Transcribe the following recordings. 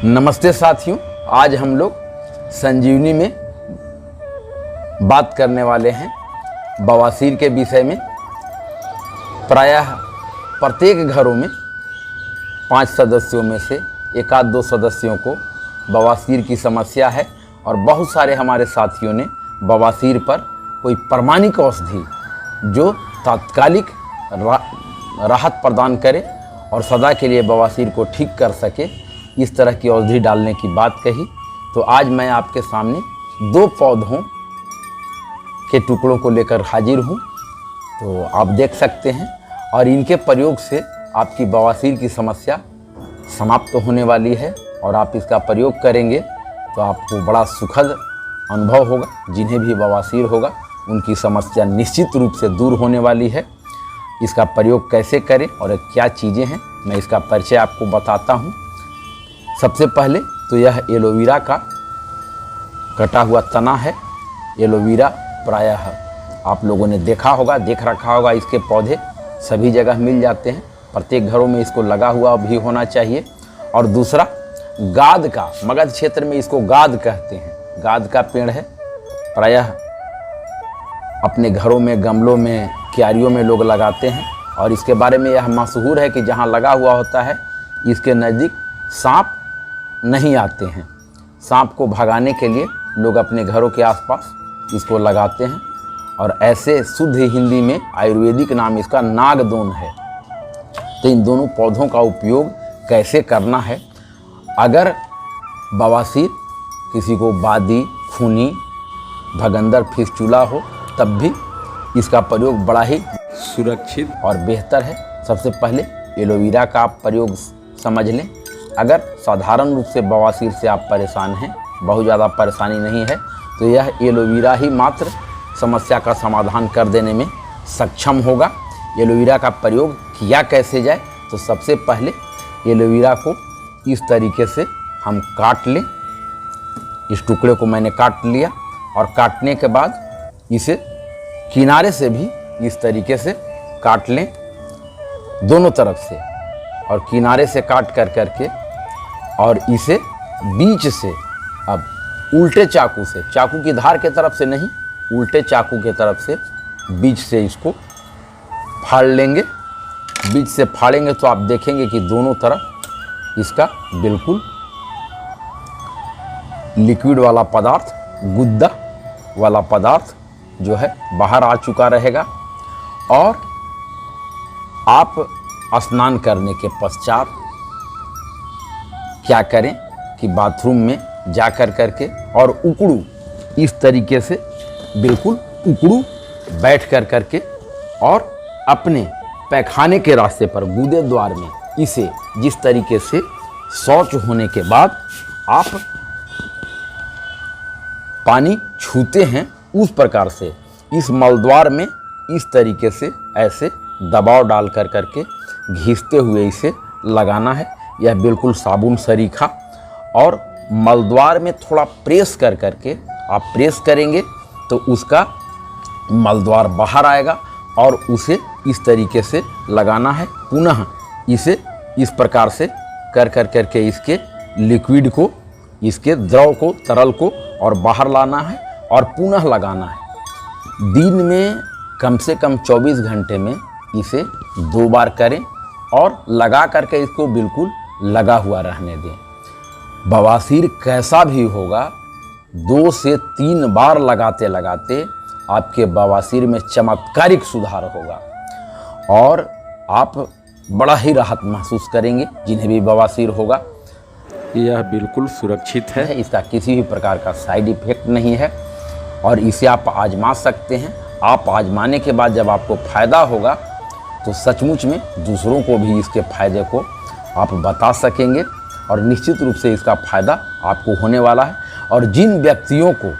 नमस्ते साथियों, आज हम लोग संजीवनी में बात करने वाले हैं बवासीर के विषय में। प्रायः प्रत्येक घरों में 5 सदस्यों में से एक आध 2 सदस्यों को बवासीर की समस्या है और बहुत सारे हमारे साथियों ने बवासीर पर कोई प्रमाणिक औषधि जो तात्कालिक राहत प्रदान करे और सदा के लिए बवासीर को ठीक कर सके, इस तरह की औषधि डालने की बात कही। तो आज मैं आपके सामने 2 पौधों के टुकड़ों को लेकर हाजिर हूँ। तो आप देख सकते हैं और इनके प्रयोग से आपकी बवासीर की समस्या समाप्त होने वाली है और आप इसका प्रयोग करेंगे तो आपको बड़ा सुखद अनुभव होगा। जिन्हें भी बवासीर होगा उनकी समस्या निश्चित रूप से दूर होने वाली है। इसका प्रयोग कैसे करें और क्या चीज़ें हैं, मैं इसका परिचय आपको बताता हूँ। सबसे पहले तो यह एलोवेरा का कटा हुआ तना है। एलोवेरा प्रायः आप लोगों ने देखा होगा, देख रखा होगा, इसके पौधे सभी जगह मिल जाते हैं। प्रत्येक घरों में इसको लगा हुआ भी होना चाहिए। और दूसरा गाद का, मगध क्षेत्र में इसको गाद कहते हैं। गाद का पेड़ है, प्रायः अपने घरों में, गमलों में, क्यारियों में लोग लगाते हैं। और इसके बारे में यह मशहूर है कि जहाँ लगा हुआ होता है इसके नज़दीक सांप नहीं आते हैं। सांप को भगाने के लिए लोग अपने घरों के आसपास इसको लगाते हैं। और ऐसे शुद्ध हिंदी में आयुर्वेदिक नाम इसका नागदोन है। तो इन दोनों पौधों का उपयोग कैसे करना है, अगर बवासीर, किसी को बादी, खूनी, भगंदर, फिस्टुला हो, तब भी इसका प्रयोग बड़ा ही सुरक्षित और बेहतर है। सबसे पहले एलोवेरा का आप प्रयोग समझ लें। अगर साधारण रूप से बवासीर से आप परेशान हैं, बहुत ज़्यादा परेशानी नहीं है, तो यह एलोवेरा ही मात्र समस्या का समाधान कर देने में सक्षम होगा। एलोवेरा का प्रयोग किया कैसे जाए, तो सबसे पहले एलोवेरा को इस तरीके से हम काट लें। इस टुकड़े को मैंने काट लिया और काटने के बाद इसे किनारे से भी इस तरीके से काट लें, दोनों तरफ से। और किनारे से काट कर करके और इसे बीच से, अब उल्टे चाकू से, चाकू की धार के तरफ से नहीं, उल्टे चाकू के तरफ से बीच से इसको फाड़ लेंगे। बीच से फाड़ेंगे तो आप देखेंगे कि दोनों तरफ इसका बिल्कुल लिक्विड वाला पदार्थ, गुद्दा वाला पदार्थ जो है बाहर आ चुका रहेगा। और आप स्नान करने के पश्चात क्या करें कि बाथरूम में जा कर करके और उकड़ू, इस तरीके से बिल्कुल उकड़ू बैठ कर करके और अपने पैखाने के रास्ते पर, गुदे द्वार में इसे जिस तरीके से शौच होने के बाद आप पानी छूते हैं, उस प्रकार से इस मलद्वार में इस तरीके से ऐसे दबाव डाल कर करके घिसते हुए इसे लगाना है। यह बिल्कुल साबुन सरीखा, और मलद्वार में थोड़ा प्रेस कर करके आप प्रेस करेंगे तो उसका मलद्वार बाहर आएगा और उसे इस तरीके से लगाना है। पुनः इसे इस प्रकार से कर कर करके इसके लिक्विड को, इसके द्रव को, तरल को और बाहर लाना है और पुनः लगाना है। दिन में कम से कम 24 घंटे में इसे 2 बार करें और लगा करके इसको बिल्कुल लगा हुआ रहने दें। बवासीर कैसा भी होगा, 2 से 3 बार लगाते लगाते आपके बवासीर में चमत्कारिक सुधार होगा और आप बड़ा ही राहत महसूस करेंगे। जिन्हें भी बवासीर होगा, यह बिल्कुल सुरक्षित है, इसका किसी भी प्रकार का साइड इफेक्ट नहीं है और इसे आप आजमा सकते हैं। आप आजमाने के बाद जब आपको फ़ायदा होगा तो सचमुच में दूसरों को भी इसके फ़ायदे को आप बता सकेंगे और निश्चित रूप से इसका फ़ायदा आपको होने वाला है। और जिन व्यक्तियों को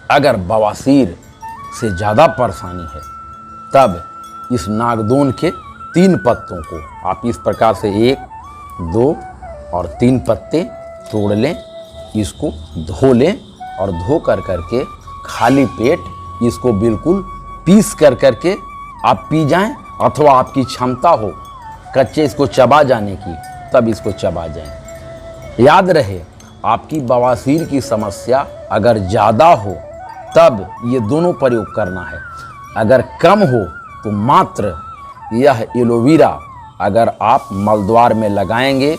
अगर बवासीर से ज़्यादा परेशानी है, तब इस नागदोन के 3 पत्तों को आप इस प्रकार से 1, 2 और 3 पत्ते तोड़ लें, इसको धो लें और धो कर करके खाली पेट इसको बिल्कुल पीस कर करके आप पी जाएं, अथवा आपकी क्षमता हो कच्चे इसको चबा जाने की, तब इसको चबा जाएं। याद रहे, आपकी बवासीर की समस्या अगर ज़्यादा हो तब ये दोनों प्रयोग करना है, अगर कम हो तो मात्र यह एलोवेरा अगर आप मलद्वार में लगाएंगे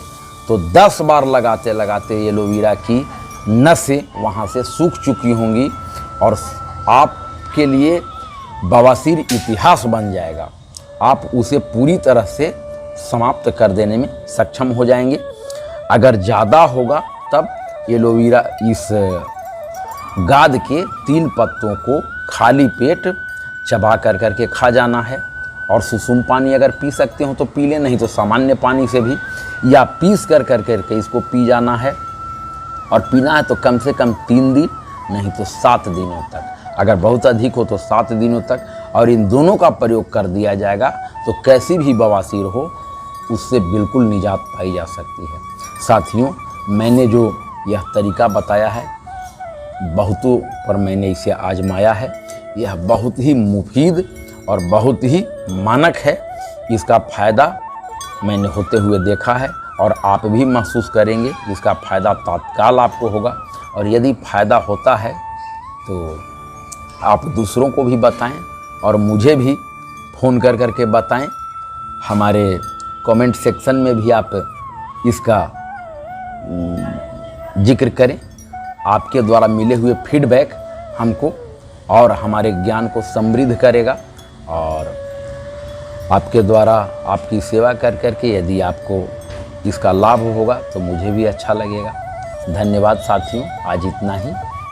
तो 10 बार लगाते लगाते एलोवेरा की नसें वहाँ से सूख चुकी होंगी और आपके लिए बवासीर इतिहास बन जाएगा। आप उसे पूरी तरह से समाप्त कर देने में सक्षम हो जाएंगे। अगर ज़्यादा होगा तब एलोवेरा इस गाद के 3 पत्तों को खाली पेट चबा कर करके खा जाना है और सुसुम पानी अगर पी सकते हो तो पी लें, नहीं तो सामान्य पानी से भी या पीस कर करके इसको पी जाना है। और पीना है तो कम से कम 3 दिन, नहीं तो 7 दिनों तक, अगर बहुत अधिक हो तो 7 दिनों तक। और इन दोनों का प्रयोग कर दिया जाएगा तो कैसी भी बवासीर हो उससे बिल्कुल निजात पाई जा सकती है। साथियों, मैंने जो यह तरीका बताया है बहुतों पर मैंने इसे आजमाया है। यह बहुत ही मुफीद और बहुत ही मानक है। इसका फ़ायदा मैंने होते हुए देखा है और आप भी महसूस करेंगे। इसका फ़ायदा तत्काल आपको होगा और यदि फ़ायदा होता है तो आप दूसरों को भी बताएं और मुझे भी फ़ोन कर करके बताएं। हमारे कमेंट सेक्शन में भी आप इसका जिक्र करें। आपके द्वारा मिले हुए फीडबैक हमको और हमारे ज्ञान को समृद्ध करेगा और आपके द्वारा आपकी सेवा कर करके यदि आपको इसका लाभ होगा तो मुझे भी अच्छा लगेगा। धन्यवाद साथियों, आज इतना ही।